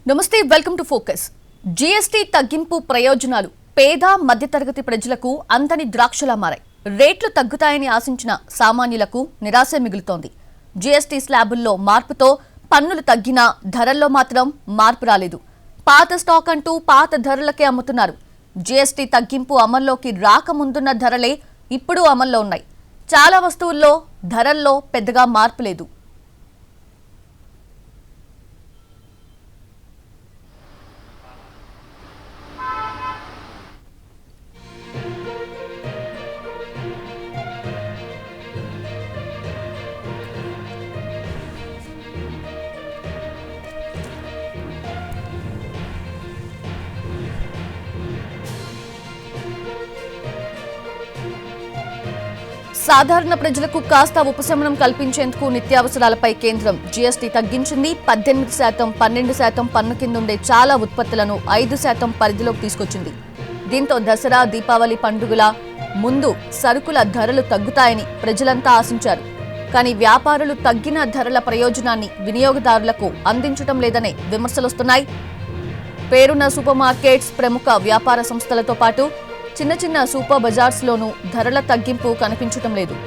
నమస్తే, welcome to focus. GST తగ్గింపు ప్రయోజనాలు పేద మధ్యతరగతి ప్రజలకు అంతని ద్రాక్షలా మారాయి. రేట్లు తగ్గుతాయని ఆశించిన సామాన్యులకు నిరాశే మిగులుతోంది. జీఎస్టీ స్లాబుల్లో మార్పుతో పన్నులు తగ్గినా ధరల్లో మాత్రం మార్పు రాలేదు. పాత స్టాక్ అంటూ పాత ధరలకే అమ్ముతున్నారు. జీఎస్టీ తగ్గింపు అమల్లోకి రాకముందున్న ధరలే ఇప్పుడు అమల్లో ఉన్నాయి. చాలా వస్తువుల్లో ధరల్లో పెద్దగా మార్పు లేదు. సాధారణ ప్రజలకు కాస్త ఉపశమనం కల్పించేందుకు నిత్యావసరాలపై కేంద్రం జీఎస్టీ తగ్గించింది. 18%, 12% పన్ను కిందుండే చాలా ఉత్పత్తులను 5% పరిధిలోకి తీసుకొచ్చింది. దీంతో దసరా, దీపావళి పండుగల ముందు సరుకుల ధరలు తగ్గుతాయని ప్రజలంతా ఆశించారు. కానీ వ్యాపారులు తగ్గిన ధరల ప్రయోజనాన్ని వినియోగదారులకు అందించడం లేదనే విమర్శలొస్తున్నాయి. పేరున్న సూపర్ మార్కెట్స్, ప్రముఖ వ్యాపార సంస్థలతో పాటు చిన్న చిన్న సూపర్ బజార్స్ లోనూ ధరల తగ్గింపు కనిపించటం లేదు.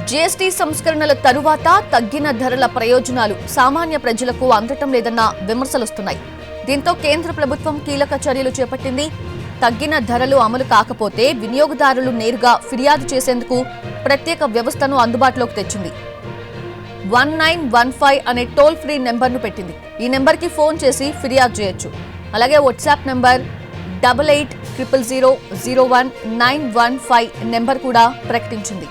జీఎస్టీ సంస్కరణల తరువాత తగ్గిన ధరల ప్రయోజనాలు సామాన్య ప్రజలకు అందటం లేదన్న విమర్శలొస్తున్నాయి. దీంతో కేంద్ర ప్రభుత్వం కీలక చర్యలు చేపట్టింది. తగ్గిన ధరలు అమలు కాకపోతే వినియోగదారులు నేరుగా ఫిర్యాదు చేసేందుకు ప్రత్యేక వ్యవస్థను అందుబాటులోకి తెచ్చింది. 1915 అనే టోల్ ఫ్రీ నెంబర్ను పెట్టింది. ఈ నెంబర్కి ఫోన్ చేసి ఫిర్యాదు చేయొచ్చు. అలాగే వాట్సాప్ నెంబర్ 8800001915 నెంబర్ కూడా ప్రకటించింది.